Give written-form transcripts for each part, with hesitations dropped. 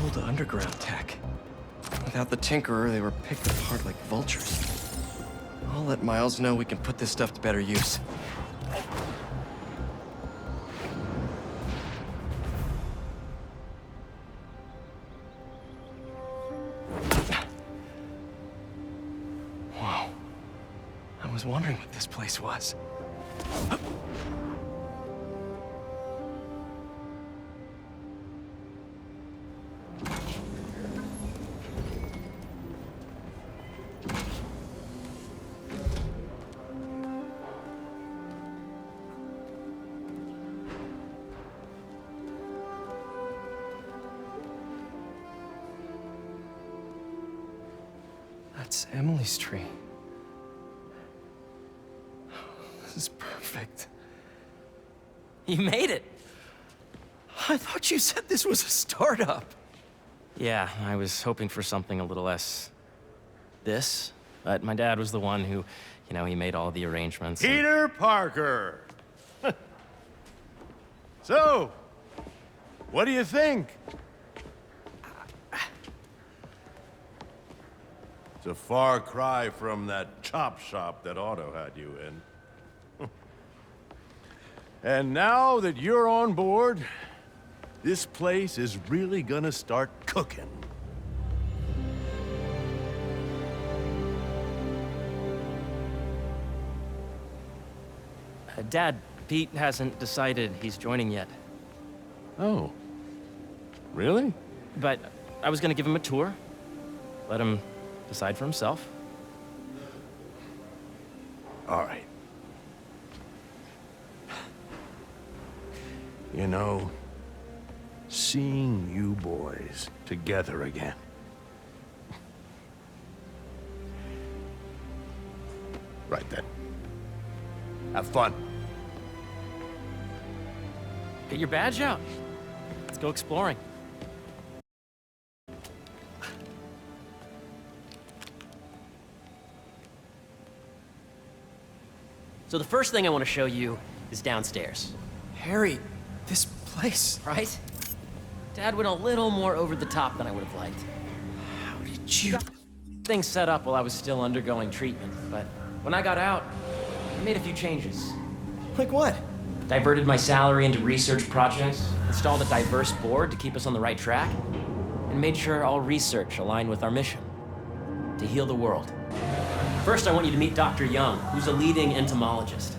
Old underground tech. Without the Tinkerer, they were picked apart like vultures. I'll let Miles know we can put this stuff to better use. Wow. I was wondering what this place was. That's Emily's tree. This is perfect. You made it! I thought you said this was a startup. Yeah, I was hoping for something a little less... this. But my dad was the one who, he made all the arrangements. Peter Parker! So, what do you think? It's a far cry from that chop shop that Otto had you in. And now that you're on board, this place is really gonna start cooking. Dad, Pete hasn't decided he's joining yet. Oh. Really? But I was gonna give him a tour. Let him decide for himself. All right. You know, seeing you boys together again. Right then. Have fun. Get your badge out. Let's go exploring. So the first thing I want to show you is downstairs. Harry, this place. Right? Dad went a little more over the top than I would have liked. How did you... Things set up while I was still undergoing treatment, but when I got out, I made a few changes. Like what? Diverted my salary into research projects, installed a diverse board to keep us on the right track, and made sure all research aligned with our mission, to heal the world. First, I want you to meet Dr. Young, who's a leading entomologist.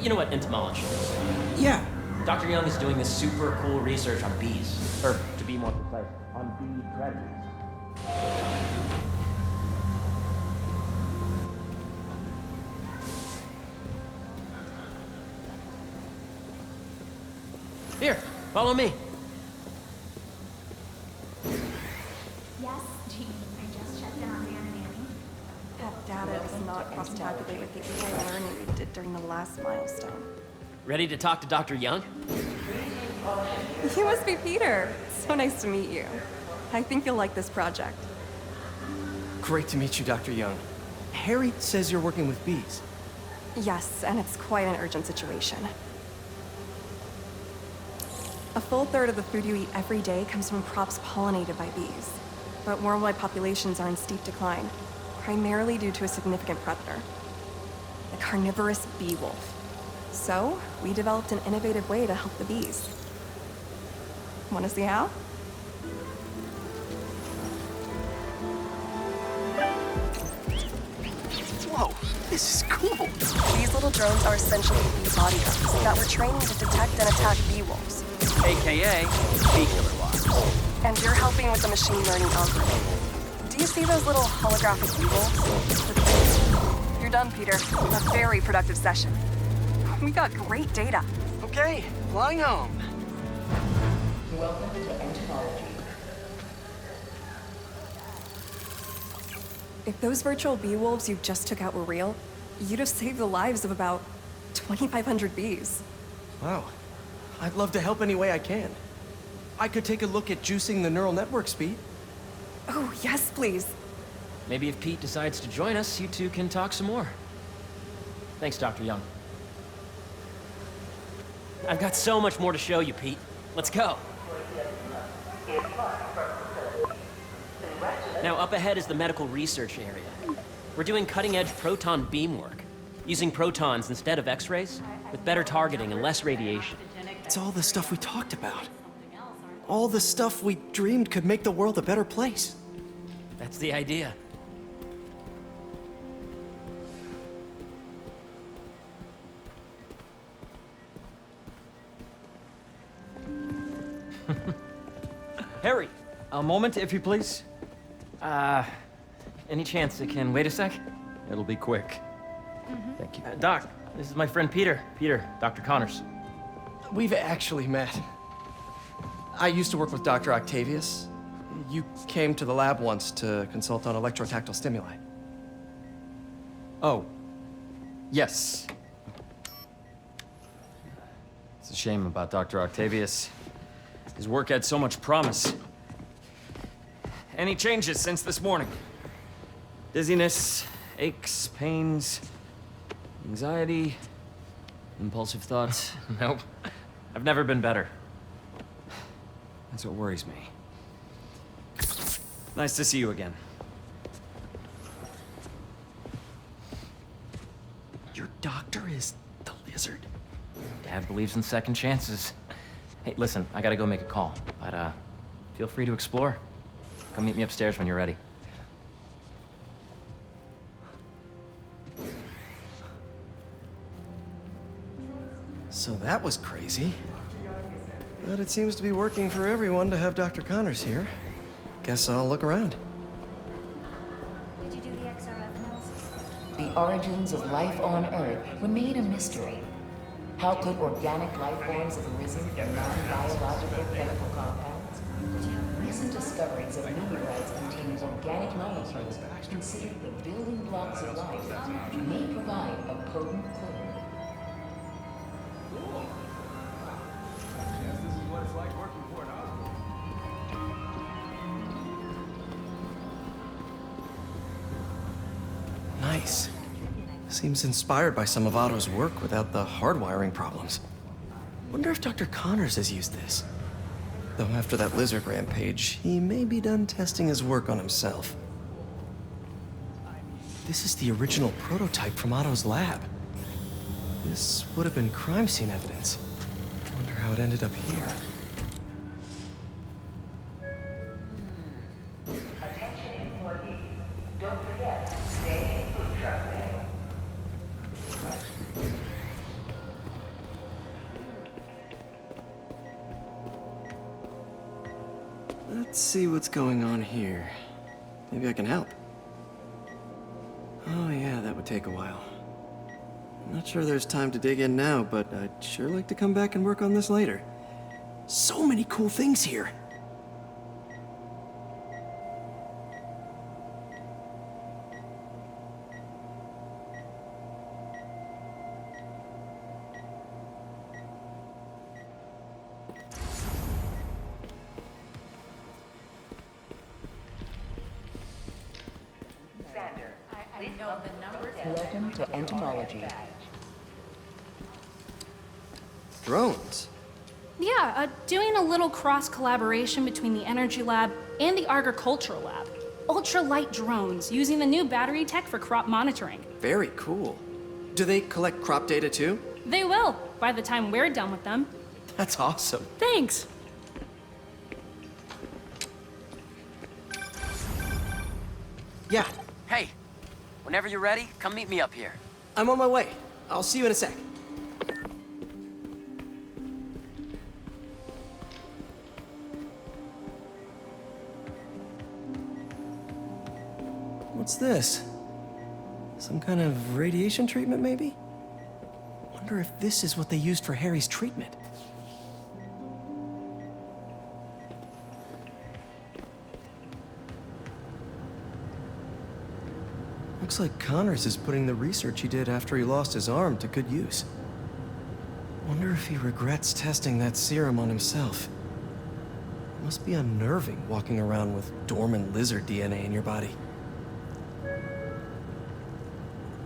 You know what entomology is? Yeah. Dr. Young is doing this super cool research on bees, or to be more precise, on bee predators. Here, follow me. Yes, Jean. I just checked in on Dan and Annie. That data does not cross-tabulate with the AI learning we did during the last milestone. Ready to talk to Dr. Young? You must be Peter. So nice to meet you. I think you'll like this project. Great to meet you, Dr. Young. Harry says you're working with bees. Yes, and it's quite an urgent situation. A full third of the food you eat every day comes from crops pollinated by bees. But worldwide populations are in steep decline, primarily due to a significant predator, the carnivorous bee wolf. So, we developed an innovative way to help the bees. Want to see how? Whoa, this is cool. These little drones are essentially bee bodyguards that were training to detect and attack bee wolves. AKA bee killer wasps. And you're helping with the machine learning algorithm. Do you see those little holographic bee wolves? You're done, Peter. A very productive session. We got great data. Okay, flying home. Welcome to entomology. If those virtual bee wolves you just took out were real, you'd have saved the lives of about 2,500 bees. Wow. I'd love to help any way I can. I could take a look at juicing the neural network speed. Oh, yes, please. Maybe if Pete decides to join us, you two can talk some more. Thanks, Dr. Young. I've got so much more to show you, Pete. Let's go. Now, up ahead is the medical research area. We're doing cutting-edge proton beam work, using protons instead of X-rays, with better targeting and less radiation. It's all the stuff we talked about. All the stuff we dreamed could make the world a better place. That's the idea. Harry, a moment, if you please. Any chance it can wait a sec? It'll be quick. Thank you. Doc, this is my friend Peter. Peter, Dr. Connors. We've actually met. I used to work with Dr. Octavius. You came to the lab once to consult on electrotactile stimuli. Oh. Yes. It's a shame about Dr. Octavius. His work had so much promise. Any changes since this morning? Dizziness, aches, pains, anxiety, impulsive thoughts. Nope. I've never been better. That's what worries me. Nice to see you again. Your doctor is the lizard. Dad believes in second chances. Hey, listen, I gotta go make a call, but feel free to explore. Come meet me upstairs when you're ready. So that was crazy. But it seems to be working for everyone to have Dr. Connors here. Guess I'll look around. Did you do the XRF analysis? The origins of life on Earth remain a mystery. How could organic life forms have arisen from non-biological chemical compounds? Recent discoveries of meteorites containing organic molecules considered the building blocks of life may provide a potent clue. Nice. Seems inspired by some of Otto's work without the hardwiring problems. Wonder if Dr. Connors has used this. Though after that lizard rampage, he may be done testing his work on himself. This is the original prototype from Otto's lab. This would have been crime scene evidence. Wonder how it ended up here. Don't forget, stay in food truck day. Let's see what's going on here. Maybe I can help. Oh yeah, that would take a while. I'm not sure there's time to dig in now, but I'd sure like to come back and work on this later. So many cool things here. Welcome to entomology. Drones. Yeah, doing a little cross-collaboration between the Energy Lab and the Agricultural Lab. Ultralight drones using the new battery tech for crop monitoring. Very cool. Do they collect crop data too? They will, by the time we're done with them. That's awesome. Thanks. Yeah, Hey, whenever you're ready, come meet me up here. I'm on my way. I'll see you in a sec. What's this? Some kind of radiation treatment, maybe? Wonder if this is what they used for Harry's treatment. Looks like Connors is putting the research he did after he lost his arm to good use. Wonder if he regrets testing that serum on himself. Must be unnerving walking around with dormant lizard DNA in your body.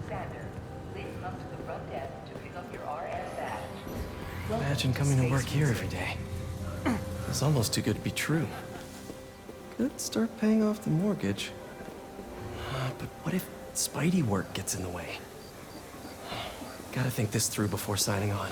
Sander, please come to the front desk to pick up your RS badge. Imagine coming to work here every day. It's almost too good to be true. Could start paying off the mortgage. But what if Spidey work gets in the way? Gotta think this through before signing on.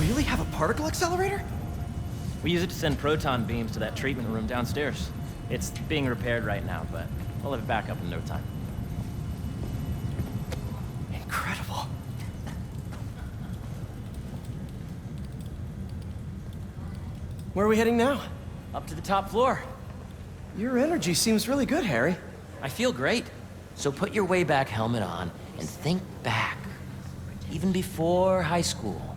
You really have a particle accelerator? We use it to send proton beams to that treatment room downstairs. It's being repaired right now, but we'll have it back up in no time. Incredible. Where are we heading now? Up to the top floor. Your energy seems really good, Harry. I feel great. So put your way back helmet on and think back. Even before high school.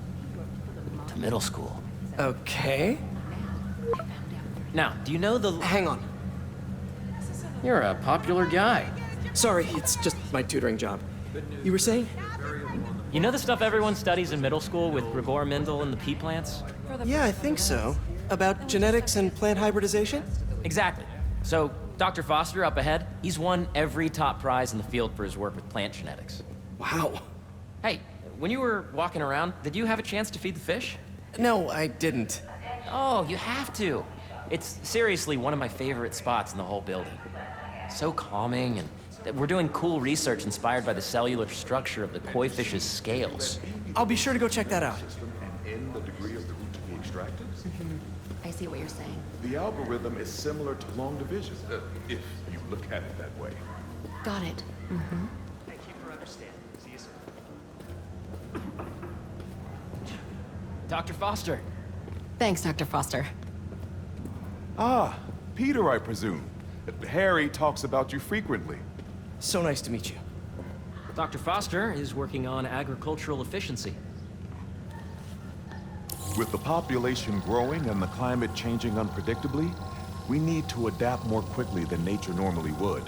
To middle school. Okay. Now, do you know the... Hang on. You're a popular guy. Sorry, it's just my tutoring job. You were saying? You know the stuff everyone studies in middle school with Gregor Mendel and the pea plants? Yeah, I think so. About genetics and plant hybridization? Exactly. So, Dr. Foster up ahead, he's won every top prize in the field for his work with plant genetics. Wow. Hey, when you were walking around, did you have a chance to feed the fish? No, I didn't. Oh, you have to. It's seriously one of my favorite spots in the whole building. So calming, and we're doing cool research inspired by the cellular structure of the koi fish's scales. I'll be sure to go check that out. In the degree of the root to be extracted. I see what you're saying. The algorithm is similar to long division, if you look at it that way. Got it. Thank you for understanding. See you soon. Dr. Foster. Thanks, Dr. Foster. Ah, Peter, I presume. Harry talks about you frequently. So nice to meet you. Dr. Foster is working on agricultural efficiency. With the population growing and the climate changing unpredictably, we need to adapt more quickly than nature normally would.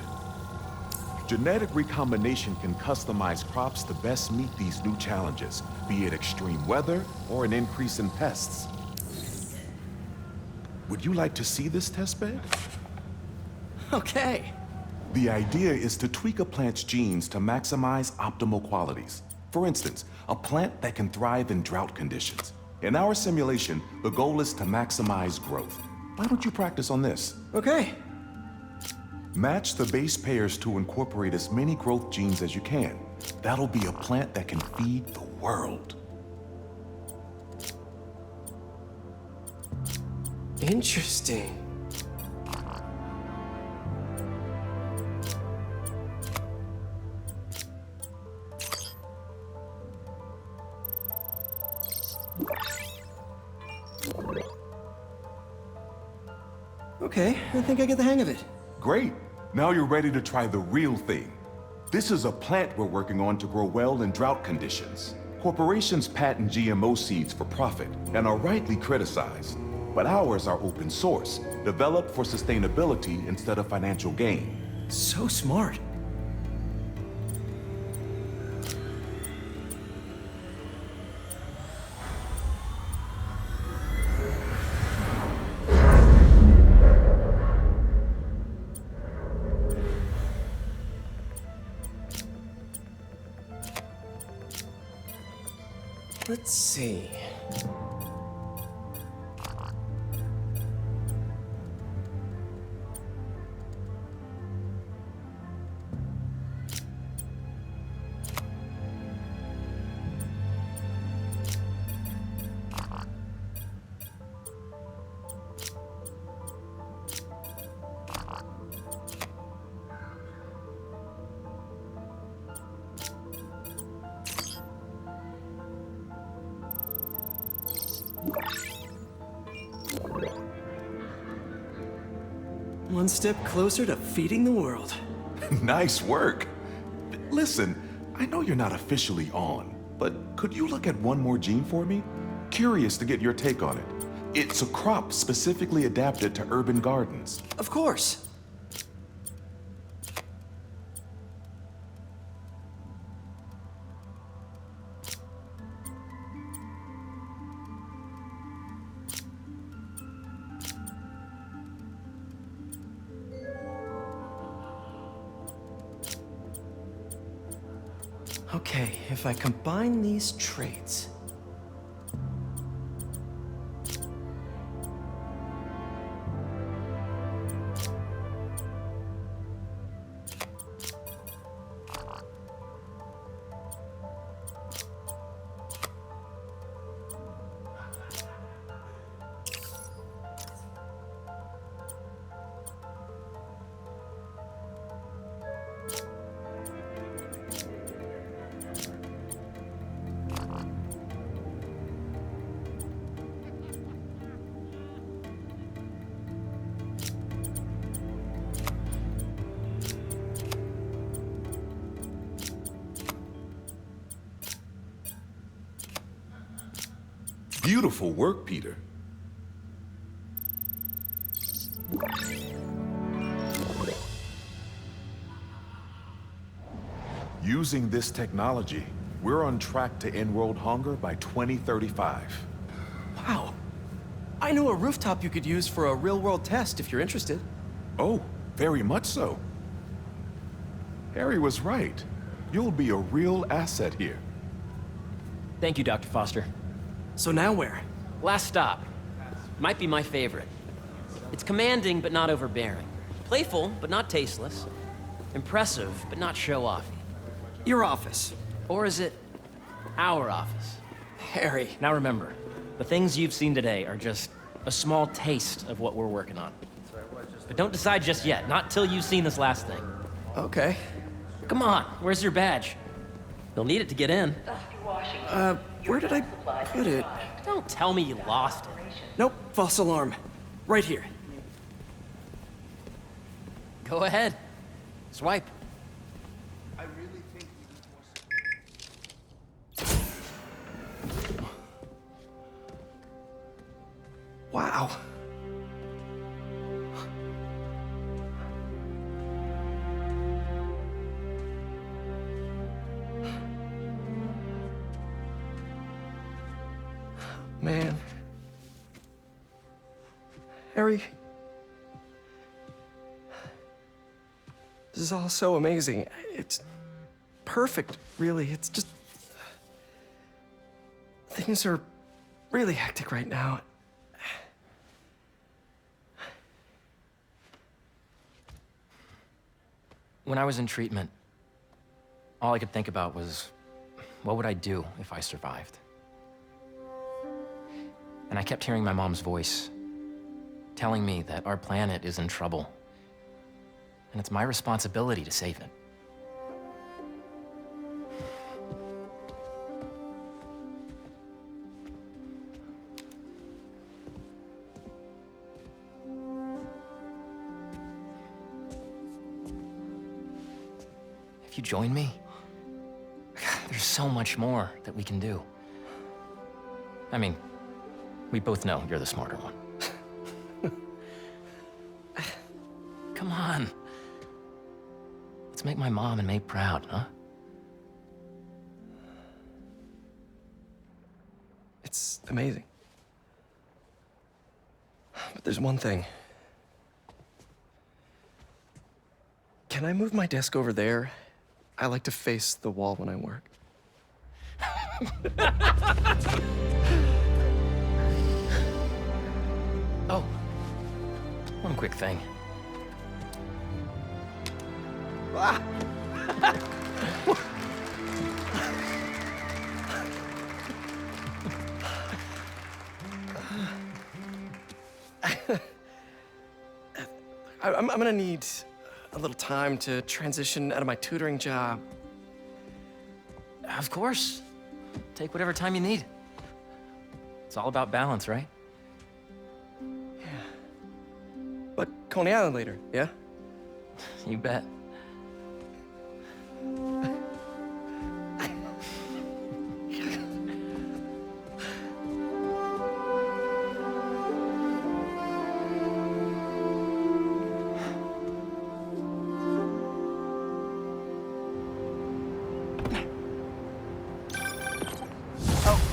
Genetic recombination can customize crops to best meet these new challenges, be it extreme weather or an increase in pests. Would you like to see this testbed? Okay. The idea is to tweak a plant's genes to maximize optimal qualities. For instance, a plant that can thrive in drought conditions. In our simulation, the goal is to maximize growth. Why don't you practice on this? Okay. Match the base pairs to incorporate as many growth genes as you can. That'll be a plant that can feed the world. Interesting. Okay, I think I get the hang of it. Great. Now you're ready to try the real thing. This is a plant we're working on to grow well in drought conditions. Corporations patent GMO seeds for profit and are rightly criticized. But ours are open source, developed for sustainability instead of financial gain. So smart. Let's see. One step closer to feeding the world. Nice work. Listen, I know you're not officially on, but could you look at one more gene for me? Curious to get your take on it. It's a crop specifically adapted to urban gardens. Of course. Okay, if I combine these traits... Beautiful work, Peter. Using this technology, we're on track to end world hunger by 2035. Wow. I know a rooftop you could use for a real-world test if you're interested. Oh, very much so. Harry was right. You'll be a real asset here. Thank you, Dr. Foster. So now where? Last stop. Might be my favorite. It's commanding, but not overbearing. Playful, but not tasteless. Impressive, but not show-offy. Your office. Or is it our office? Harry. Now remember, the things you've seen today are just a small taste of what we're working on. But don't decide just yet, not till you've seen this last thing. Okay. Come on, where's your badge? You'll need it to get in. Where did I put it? Don't tell me you lost it. Nope, false alarm. Right here. Go ahead. Swipe. Wow. Man. Harry. This is all so amazing. It's perfect, really. It's just... Things are really hectic right now. When I was in treatment, all I could think about was, what would I do if I survived? And I kept hearing my mom's voice, telling me that our planet is in trouble, and it's my responsibility to save it. If you join me, there's so much more that we can do. I mean, we both know you're the smarter one. Come on. Let's make my mom and May proud, huh? It's amazing. But there's one thing. Can I move my desk over there? I like to face the wall when I work. Oh, one quick thing. Ah. I'm gonna need a little time to transition out of my tutoring job. Of course. Take whatever time you need. It's all about balance, right? Yeah. But Coney Island later, yeah? You bet.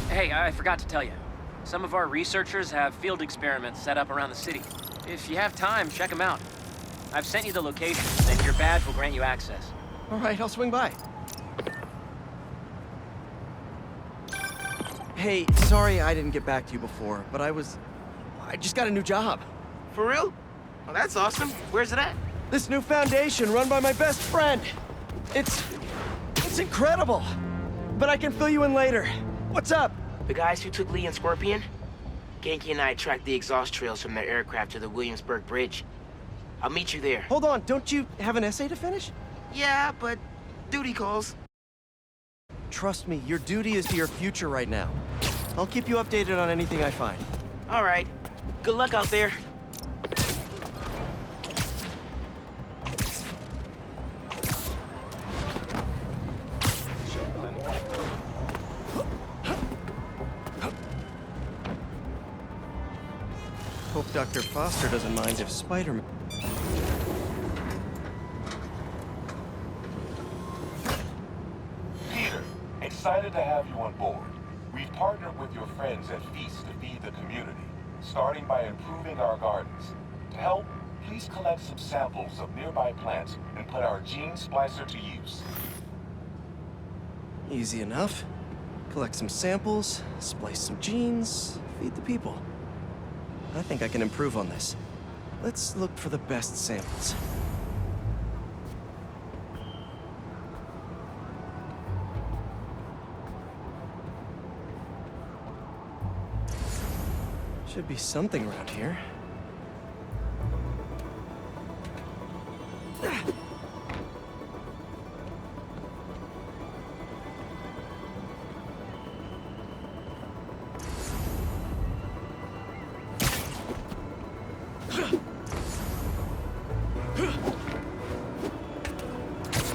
Hey, I forgot to tell you. Some of our researchers have field experiments set up around the city. If you have time, check them out. I've sent you the locations, and your badge will grant you access. All right, I'll swing by. Hey, sorry I didn't get back to you before, but I just got a new job. For real? Well, that's awesome. Where's it at? This new foundation run by my best friend. It's incredible. But I can fill you in later. What's up? The guys who took Lee and Scorpion? Ganke and I tracked the exhaust trails from their aircraft to the Williamsburg Bridge. I'll meet you there. Hold on, don't you have an essay to finish? Yeah, but duty calls. Trust me, your duty is to your future right now. I'll keep you updated on anything I find. All right. Good luck out there. Hope Dr. Foster doesn't mind if Spider-Man... Peter, excited to have you on board. We've partnered with your friends at Feast to feed the community, starting by improving our gardens. To help, please collect some samples of nearby plants and put our gene splicer to use. Easy enough. Collect some samples, splice some genes, feed the people. I think I can improve on this. Let's look for the best samples. Should be something around here.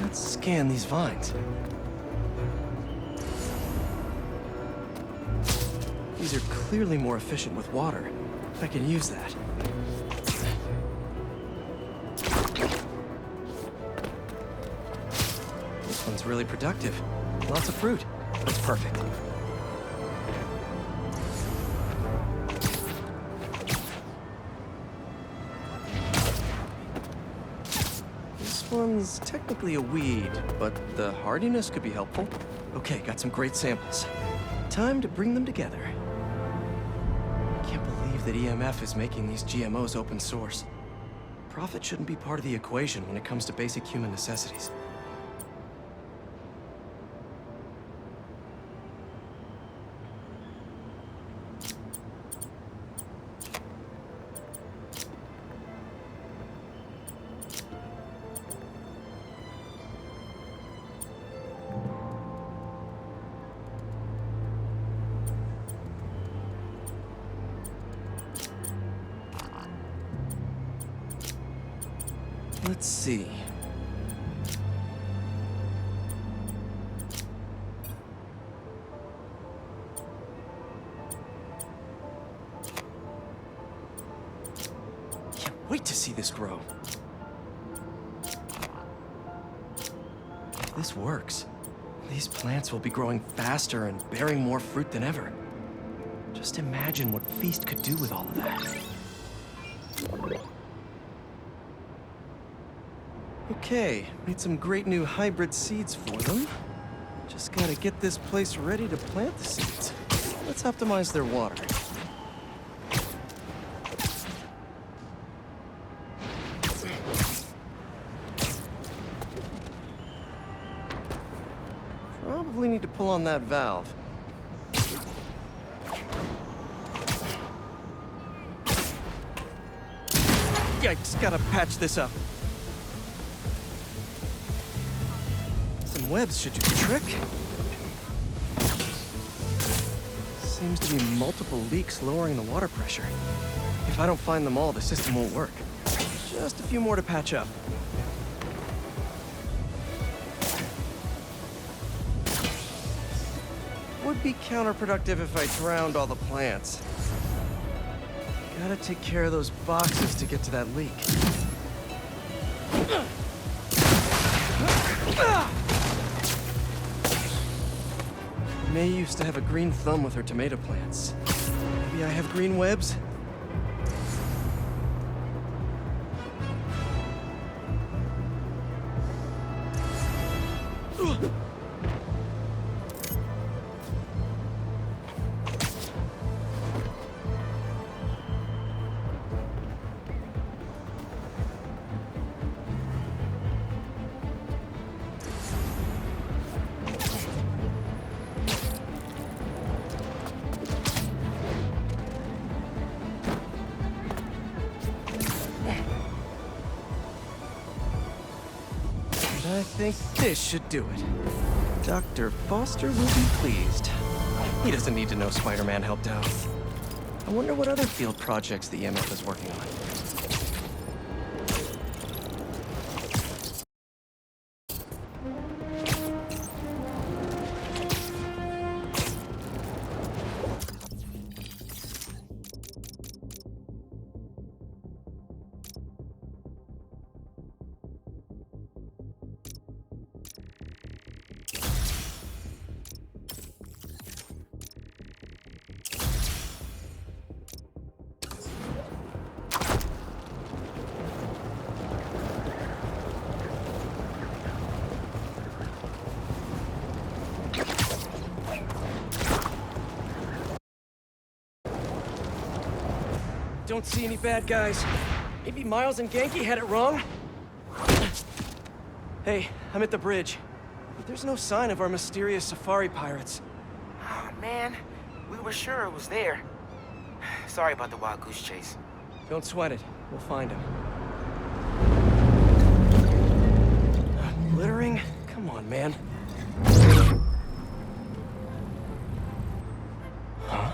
Let's scan these vines. These are clearly more efficient with water. I can use that. This one's really productive. Lots of fruit. That's perfect. This one's technically a weed, but the hardiness could be helpful. Okay, got some great samples. Time to bring them together. Can't believe that EMF is making these GMOs open source. Profit shouldn't be part of the equation when it comes to basic human necessities. Let's see. Can't wait to see this grow. If this works, these plants will be growing faster and bearing more fruit than ever. Just imagine what Feast could do with all of that. Okay, made some great new hybrid seeds for them. Just gotta get this place ready to plant the seeds. Let's optimize their water. Probably need to pull on that valve. Yikes, gotta patch this up. Webs should do the trick. Seems to be multiple leaks lowering the water pressure. If I don't find them all, the system won't work. Just a few more to patch up. Would be counterproductive if I drowned all the plants. Gotta take care of those boxes to get to that leak. May used to have a green thumb with her tomato plants. Maybe I have green webs? I think this should do it. Dr. Foster will be pleased. He doesn't need to know Spider-Man helped out. I wonder what other field projects the EMF is working on. Don't see any bad guys. Maybe Miles and Genki had it wrong? Hey, I'm at the bridge. But there's no sign of our mysterious safari pirates. Oh, man. We were sure it was there. Sorry about the wild goose chase. Don't sweat it. We'll find him. Littering? Come on, man. Huh?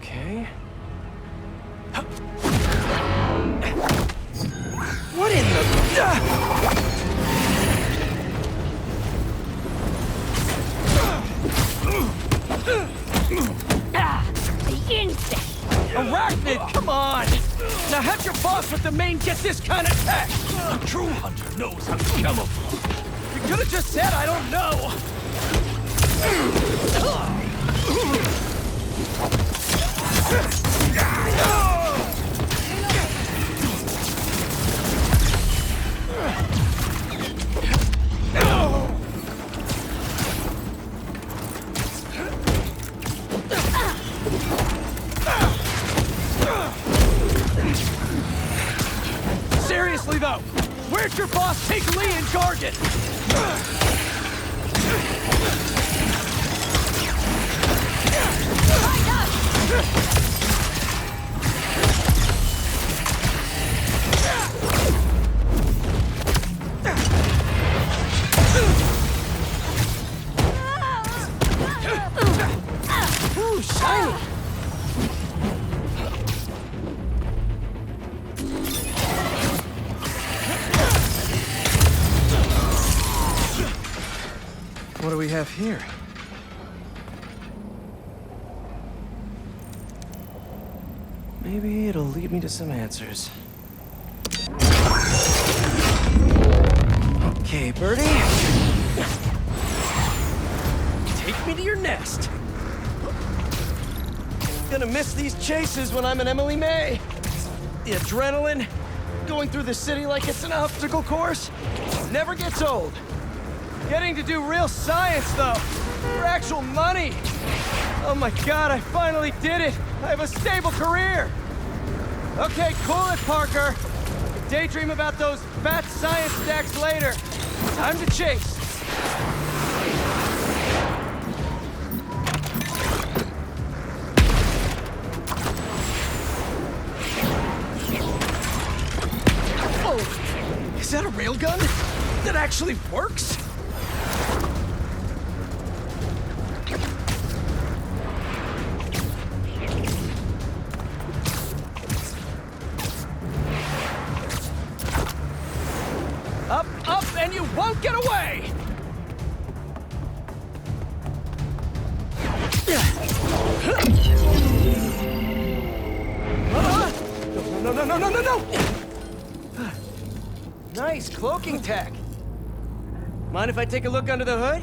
Okay. What in the... Arachnid, come on! Now have your boss with the main get this kind of tech! A true hunter knows how to camouflage. You could have just said I don't know! Seriously though, where'd your boss take Lee and Gargan? Ooh, shiny! What do we have here? Maybe it'll lead me to some answers. Okay, Birdie. Take me to your nest. Gonna miss these chases when I'm an Emily May. The adrenaline, going through the city like it's an obstacle course, never gets old. Getting to do real science, though, for actual money. Oh my God, I finally did it. I have a stable career. Okay, cool it, Parker. Daydream about those fat science stacks later. Time to chase. Oh, is that a railgun that actually works? Up, and you won't get away! No! Nice cloaking tech. Mind if I take a look under the hood?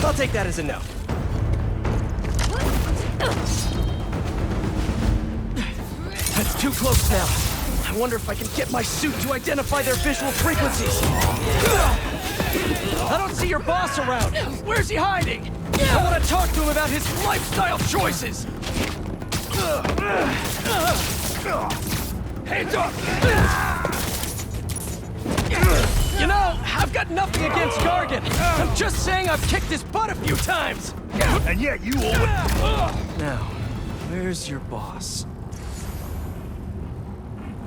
I'll take that as a no. That's too close now. I wonder if I can get my suit to identify their visual frequencies. I don't see your boss around. Where's he hiding? I want to talk to him about his lifestyle choices. Hands up! You know, I've got nothing against Gargan. I'm just saying I've kicked his butt a few times. And yet you always... Now, where's your boss?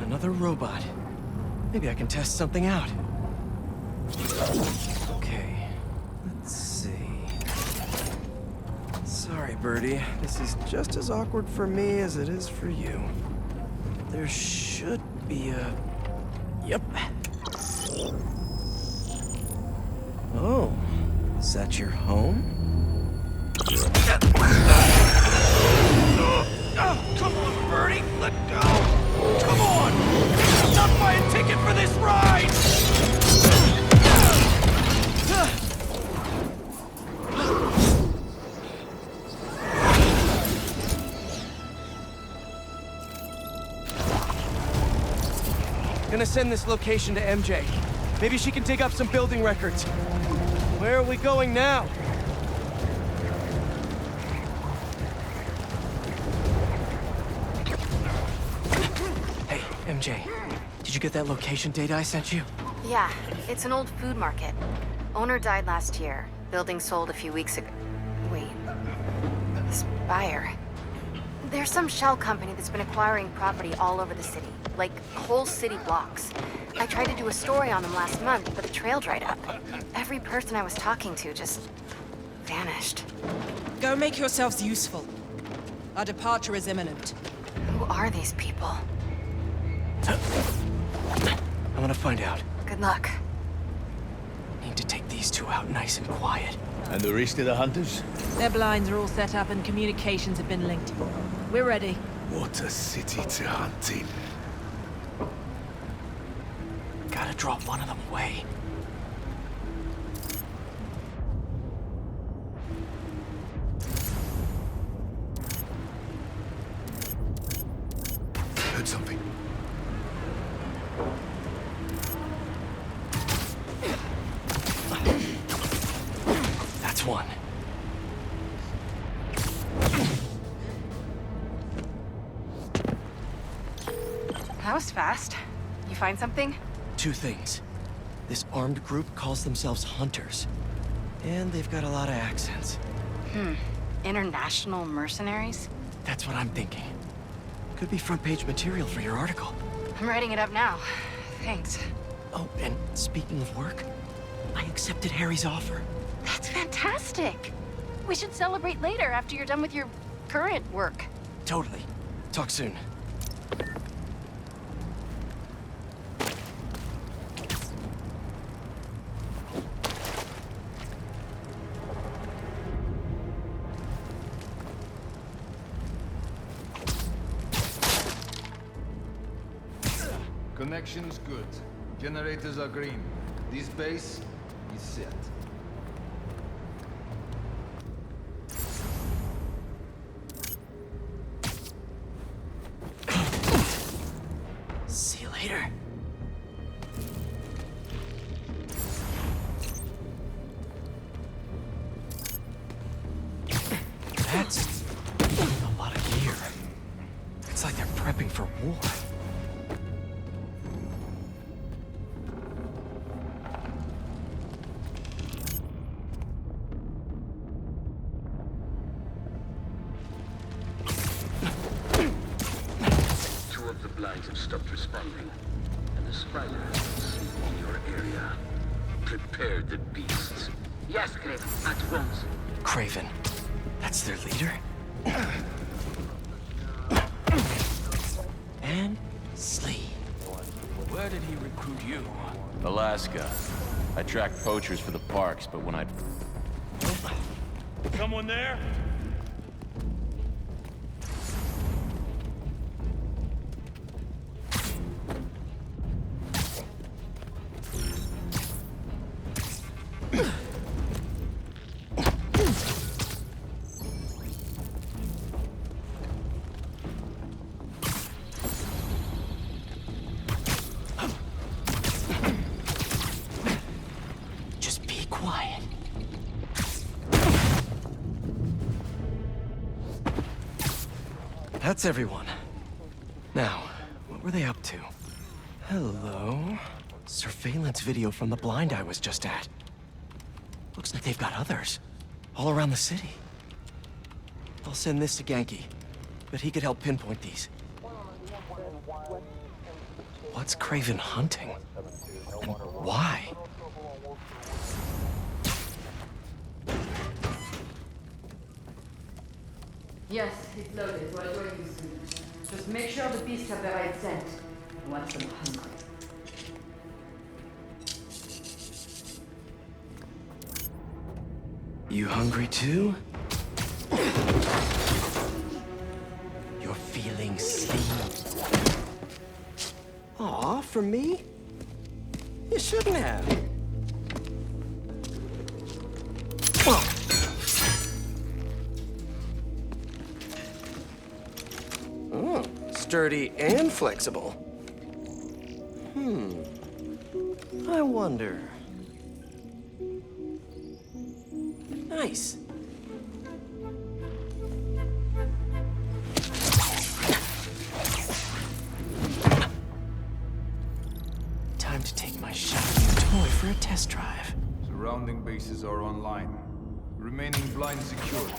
Another robot. Maybe I can test something out. Okay, let's see. Sorry, Birdie. This is just as awkward for me as it is for you. There should be a... Yep. Oh, is that your home? Oh, come on, Birdie! Let go! Come on! Not buy a ticket for this ride! Gonna send this location to MJ. Maybe she can dig up some building records. Where are we going now? Hey, MJ. Did you get that location data I sent you? Yeah, it's an old food market. Owner died last year. Building sold a few weeks ago. Wait. This buyer. There's some shell company that's been acquiring property all over the city. Like, whole city blocks. I tried to do a story on them last month, but the trail dried up. Every person I was talking to just... vanished. Go make yourselves useful. Our departure is imminent. Who are these people? I'm gonna find out. Good luck. Need to take these two out nice and quiet. And the rest of the hunters? Their blinds are all set up and communications have been linked. We're ready. What a city to hunt in. Gotta drop one of them away. Heard something. That's one. That was fast. You find something? Two things. This armed group calls themselves Hunters. And they've got a lot of accents. International mercenaries? That's what I'm thinking. Could be front page material for your article. I'm writing it up now. Thanks. Oh, and speaking of work, I accepted Harry's offer. That's fantastic. We should celebrate later after you're done with your current work. Totally. Talk soon. Connection's good. Generators are green. This base is set. See you later. That's a lot of gear. It's like they're prepping for war. Have stopped responding, and the spiders sleep in your area. Prepare the beasts. Yes, Craven, at once. Craven. That's their leader? And Slee. Where did he recruit you? Alaska. I tracked poachers for the parks, but when I'd... Someone there? Just be quiet. That's everyone. Now, what What were they up to? Hello? Surveillance video from the blind I was just at. Looks like they've got others. All around the city. I'll send this to Genki. But he could help pinpoint these. What's Kraven hunting? And why? Yes, it's loaded. We're joining you soon. Just make sure the beasts have the right scent. You want them hungry. You hungry too? You're feeling sleep. Aw, for me? You shouldn't have. Oh, sturdy and flexible. I wonder. Nice. Time to take my shiny new toy for a test drive. Surrounding bases are online. Remaining blind secured.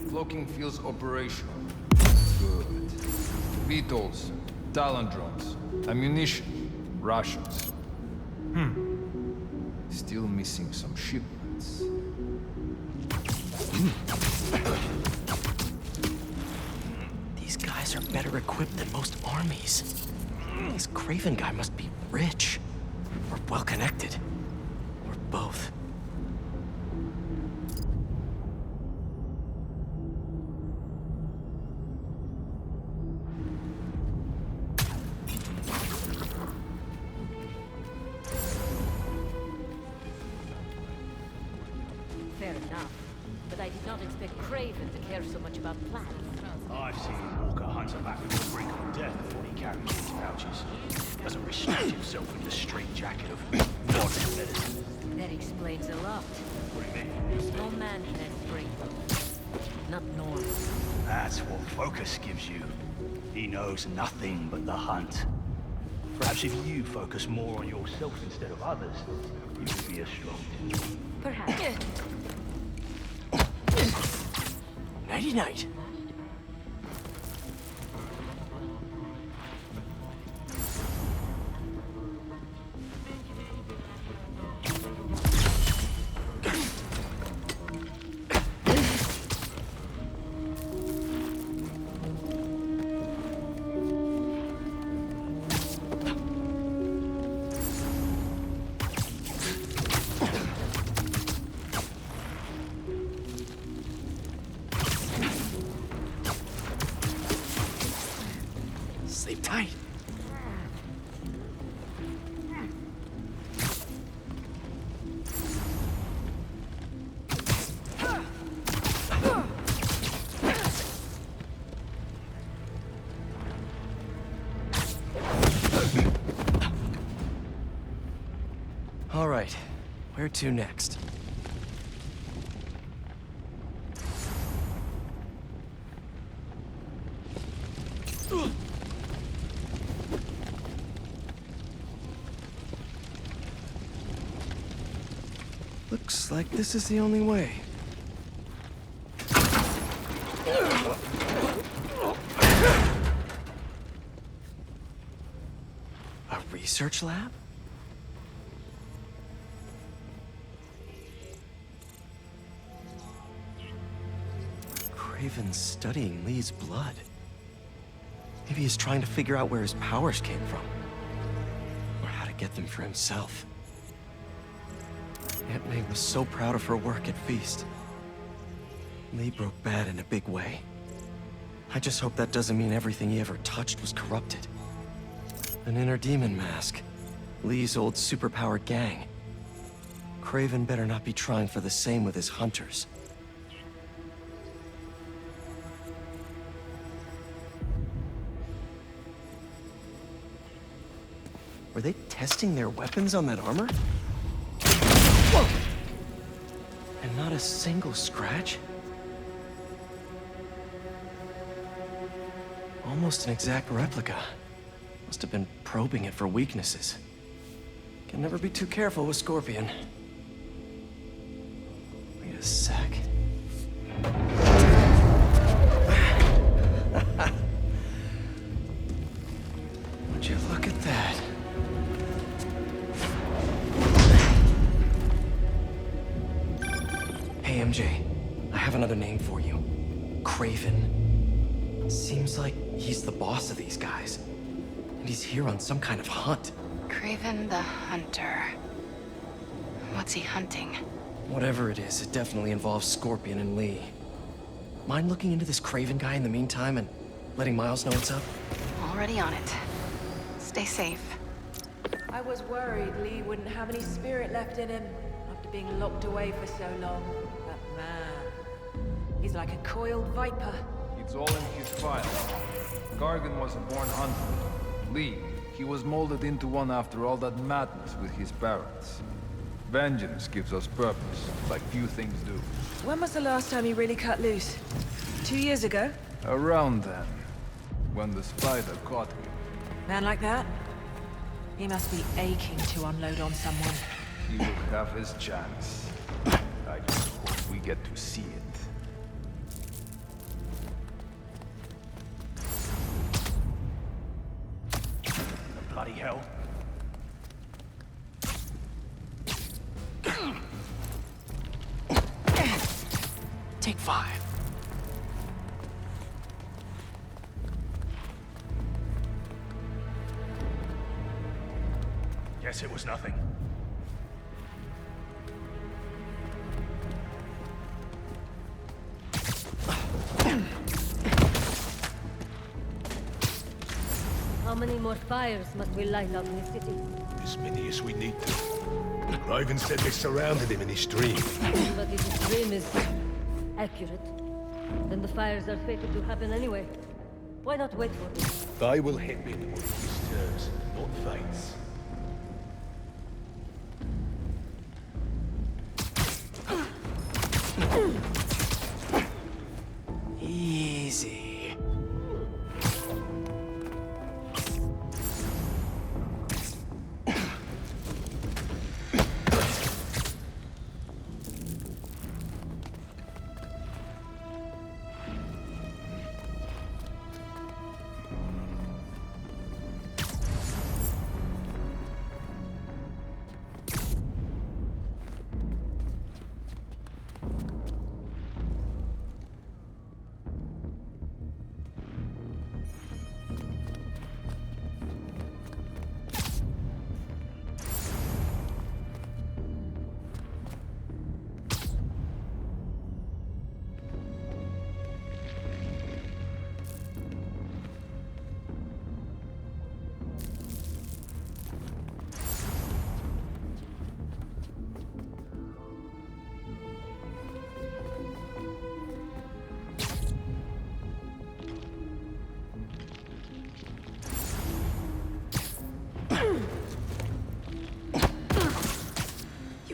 Cloaking fields operational. Good. VTOLs, Talon drones, ammunition, rations. Still missing some shipments. These guys are better equipped than most armies. This Kraven guy must be rich, or well-connected, or both. Fair enough, but I did not expect Kraven to care so much about plans. I've seen Walker hunt a back to the brink of death before he carries these pouches. Doesn't restrict himself in the straitjacket of body feathers. That explains a lot. What do you mean? No man can break them. Not normal. That's what Focus gives you. He knows nothing but the hunt. Perhaps if you focus more on yourself instead of others, you would be as strong too. Perhaps. Nighty-night. Sleep tight. All right, where to next? Looks like this is the only way. A research lab? Kraven's studying Lee's blood. Maybe he's trying to figure out where his powers came from. Or how to get them for himself. Aunt May was so proud of her work at Feast. Lee broke bad in a big way. I just hope that doesn't mean everything he ever touched was corrupted. An inner demon mask. Lee's old superpowered gang. Kraven better not be trying for the same with his hunters. Were they testing their weapons on that armor? And not a single scratch? Almost an exact replica. Must have been probing it for weaknesses. Can never be too careful with Scorpion. Wait a sec. Would you look at that? Hey, MJ. I have another name for you. Craven. Seems like he's the boss of these guys. And he's here on some kind of hunt. Craven the Hunter. What's he hunting? Whatever it is, it definitely involves Scorpion and Lee. Mind looking into this Craven guy in the meantime and letting Miles know what's up? Already on it. Stay safe. I was worried Lee wouldn't have any spirit left in him after being locked away for so long. But man, he's like a coiled viper. It's all in his file. Gargan was a born hunter. Lee, he was molded into one after all that madness with his parents. Vengeance gives us purpose, like few things do. When was the last time he really cut loose? 2 years ago? Around then, when the spider caught him. Man like that? He must be aching to unload on someone. He will have his chance. I just hope we get to see it. Bloody hell. Take 5. Guess it was nothing. How many more fires must we light out in the city? As many as we need to. Raven said they surrounded him in his dream. But if his dream is accurate, then the fires are fated to happen anyway. Why not wait for them? I will hit him on his terms, not Vane's. Easy.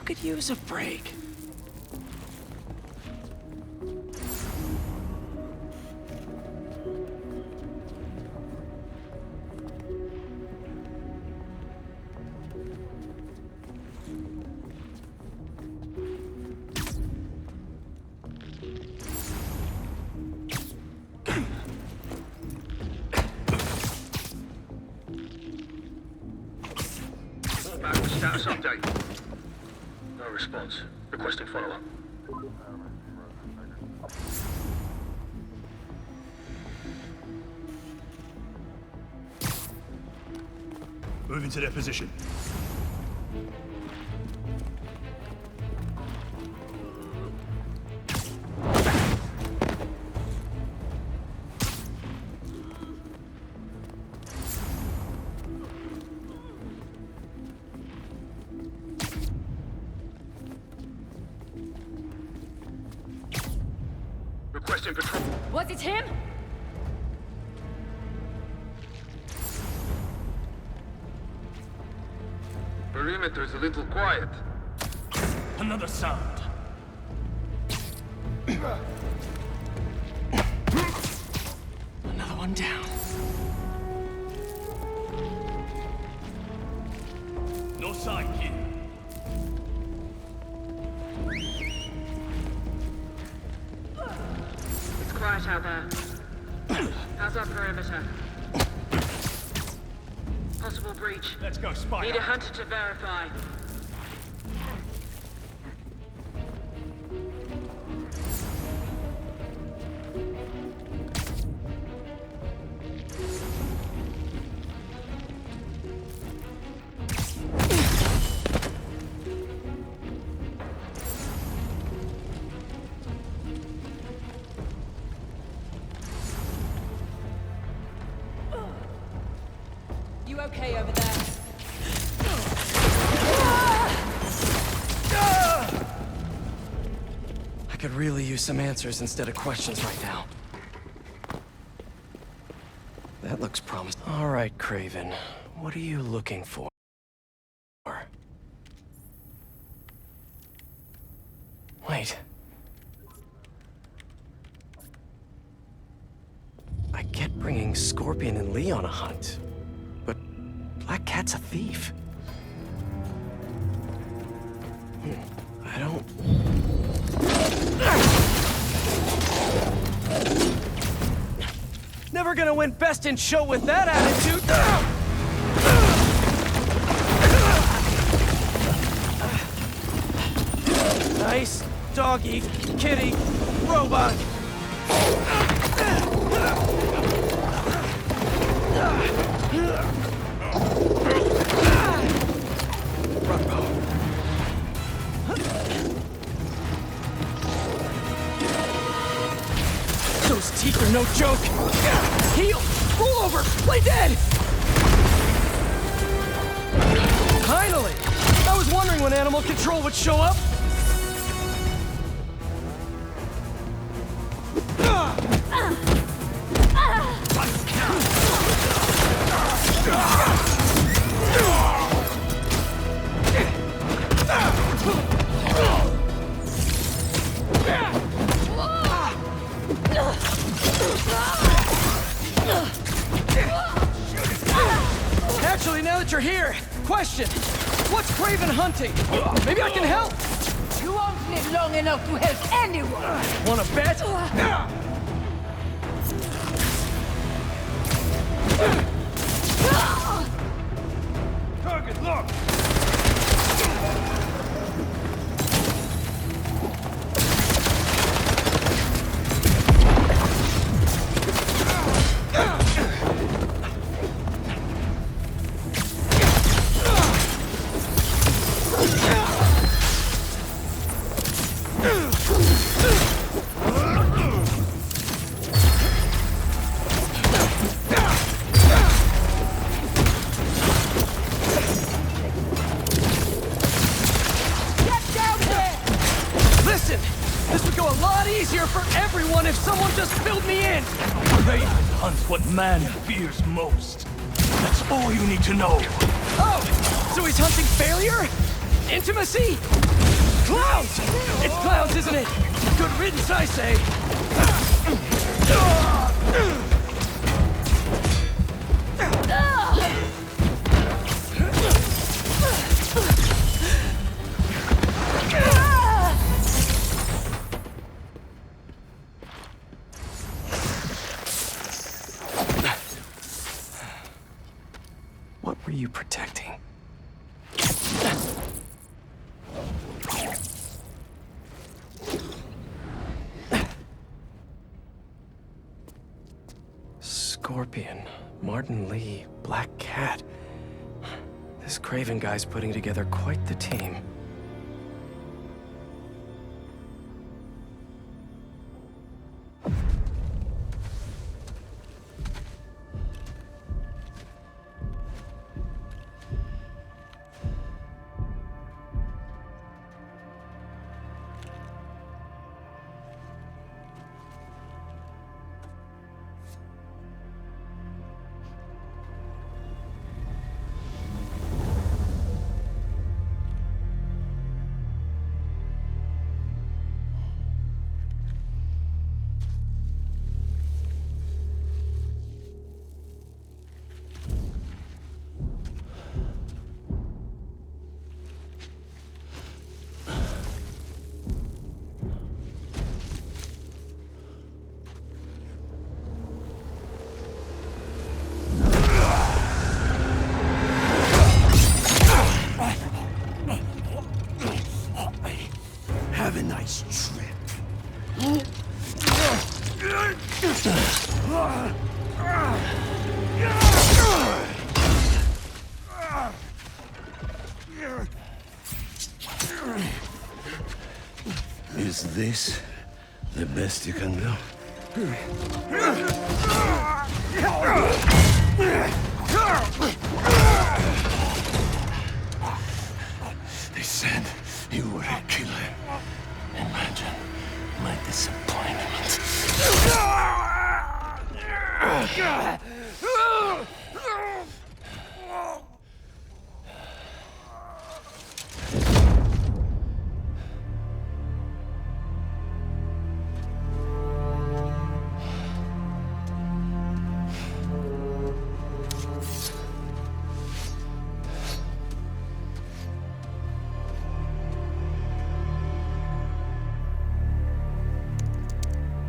Could use a break. Status update. No response. Requesting follow-up. Moving to their position. Requesting patrol. Was it him? Perimeter is a little quiet. Another sound. Another one down. sight, kid. It's quiet out there. How's our perimeter? Possible breach. Let's go spy. Need a hunter to verify. You okay over there? I could really use some answers instead of questions right now. That looks promising. All right, Craven. What are you looking for? Wait. I get bringing Scorpion and Lee on a hunt, but Black Cat's a thief. I don't... Never gonna win Best in Show with that attitude! Nice doggy, kitty, robot. Those teeth are no joke. Heal! Roll over! Play dead! Finally! I was wondering when Animal Control would show up. Actually, now that you're here, question. What's Craven hunting? Maybe I can help. You won't live long enough to help anyone. Wanna bet? Target, look! Listen, this would go a lot easier for everyone if someone just filled me in. Craven hunts what man fears most. That's all you need to know. Oh, so he's hunting failure? Intimacy? Clowns! It's clowns, isn't it? Good riddance, I say. What were you protecting? Scorpion, Martin Lee, Black Cat. This Craven guy's putting together quite the team. Is this the best you can do? They said you were a killer. Imagine my disappointment.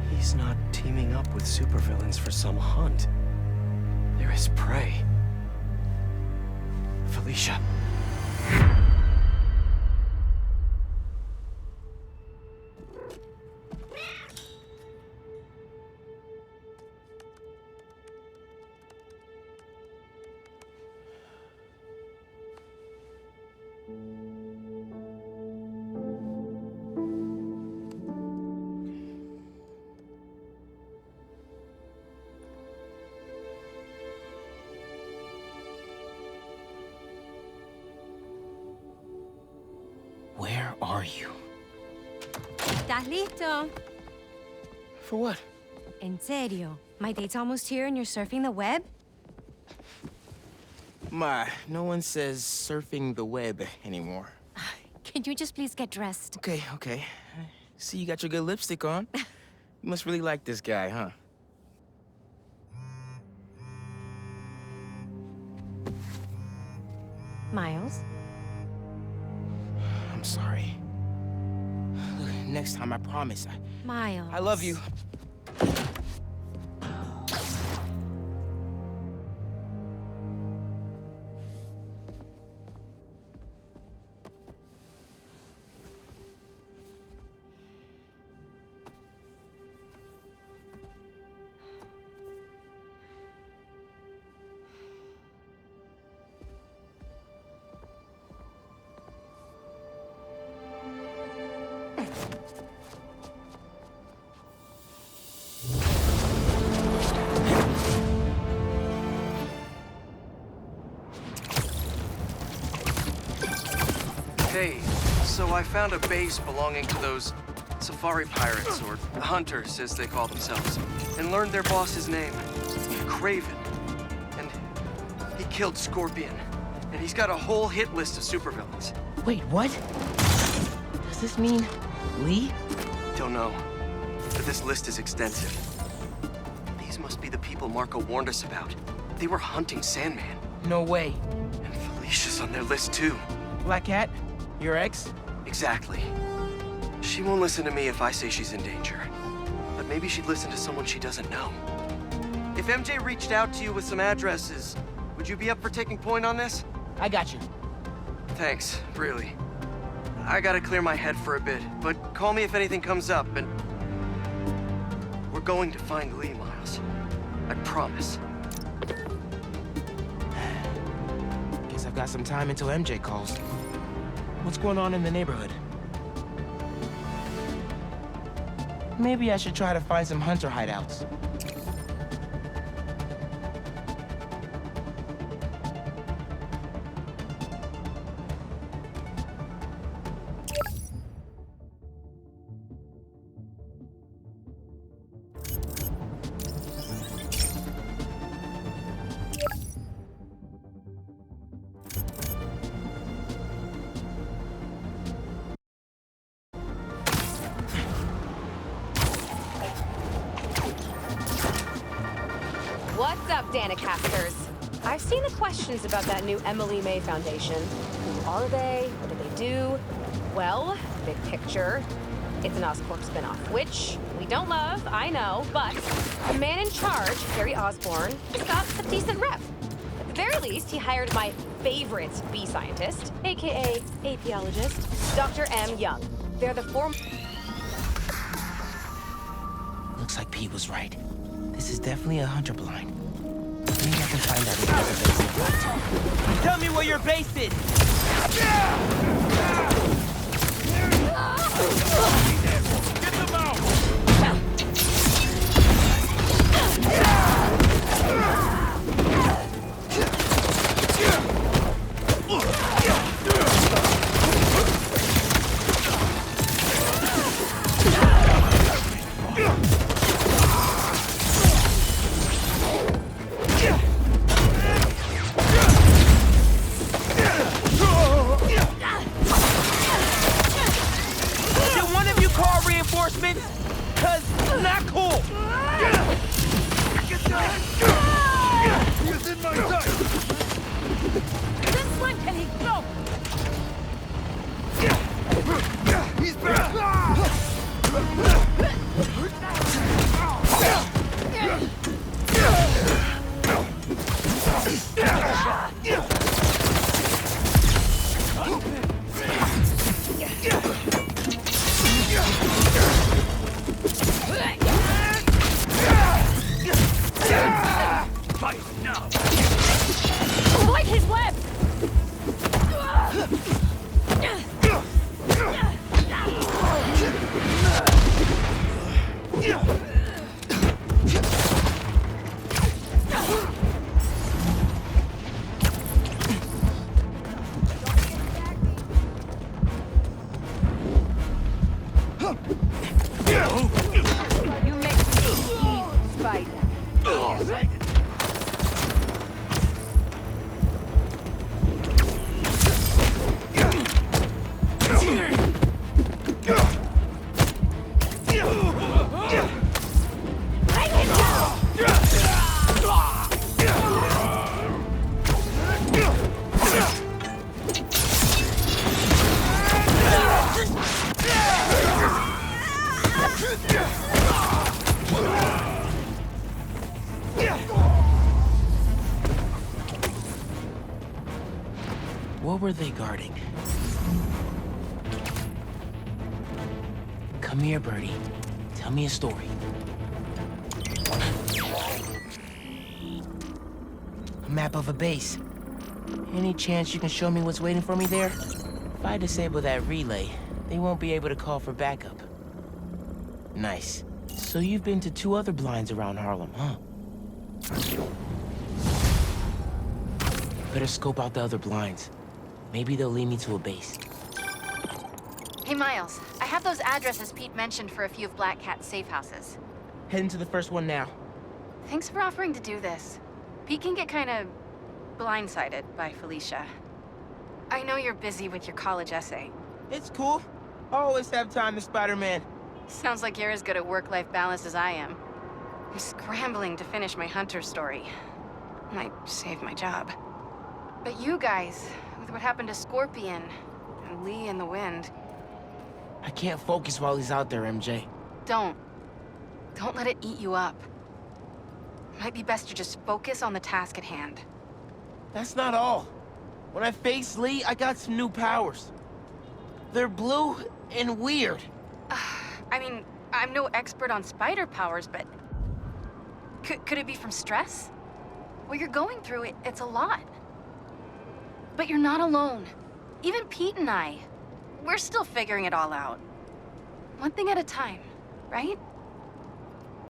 He's not teaming up with supervillains for some hunt. They're his prey. Felicia. Where are you? ¿Estás listo? For what? En serio? My date's almost here and you're surfing the web? Ma, no one says surfing the web anymore. Can you just please get dressed? Okay, okay. See, you got your good lipstick on. You must really like this guy, huh? Miles? I'm sorry. Look, next time, I promise. Miles. I love you. Hey, so I found a base belonging to those safari pirates, or hunters as they call themselves, and learned their boss's name, Kraven. And he killed Scorpion. And he's got a whole hit list of supervillains. Wait, what? Does this mean Lee? Don't know, but this list is extensive. These must be the people Marco warned us about. They were hunting Sandman. No way. And Felicia's on their list too. Black Cat? Your ex? Exactly. She won't listen to me if I say she's in danger. But maybe she'd listen to someone she doesn't know. If MJ reached out to you with some addresses, would you be up for taking point on this? I got you. Thanks, really. I gotta clear my head for a bit, but call me if anything comes up, and... We're going to find Lee, Miles. I promise. Guess I've got some time until MJ calls. What's going on in the neighborhood? Maybe I should try to find some hunter hideouts. What's up, Danicasters? I've seen the questions about that new Emily May Foundation. Who are they? What do they do? Well, big picture, it's an Oscorp spinoff, which we don't love, I know, but the man in charge, Harry Osborn, has got a decent rep. At the very least, he hired my favorite bee scientist, aka apiologist, Dr. M. Young. They're the former... Looks like Pete was right. This is definitely a hunter blind. Maybe I can find out where the base is. Tell me where your base is! Get them out! Did one of you call reinforcements? Cause not cool! He's in my sight! This one, Kenny, go! He's back! Fight now! Avoid his web! You make me evil, Spider. What were they guarding? Come here, Birdie. Tell me a story. A map of a base. Any chance you can show me what's waiting for me there? If I disable that relay, they won't be able to call for backup. Nice. So you've been to 2 other blinds around Harlem, huh? Better scope out the other blinds. Maybe they'll lead me to a base. Hey, Miles. I have those addresses Pete mentioned for a few of Black Cat's safe houses. Heading to the first one now. Thanks for offering to do this. Pete can get kind of blindsided by Felicia. I know you're busy with your college essay. It's cool. I always have time to Spider-Man. Sounds like you're as good at work-life balance as I am. I'm scrambling to finish my hunter story. Might save my job. But you guys, with what happened to Scorpion, and Lee in the wind... I can't focus while he's out there, MJ. Don't let it eat you up. Might be best to just focus on the task at hand. That's not all. When I faced Lee, I got some new powers. They're blue and weird. I mean, I'm no expert on spider powers, but... Could it be from stress? What you're going through, it's a lot. But you're not alone. Even Pete and I, we're still figuring it all out. One thing at a time, right?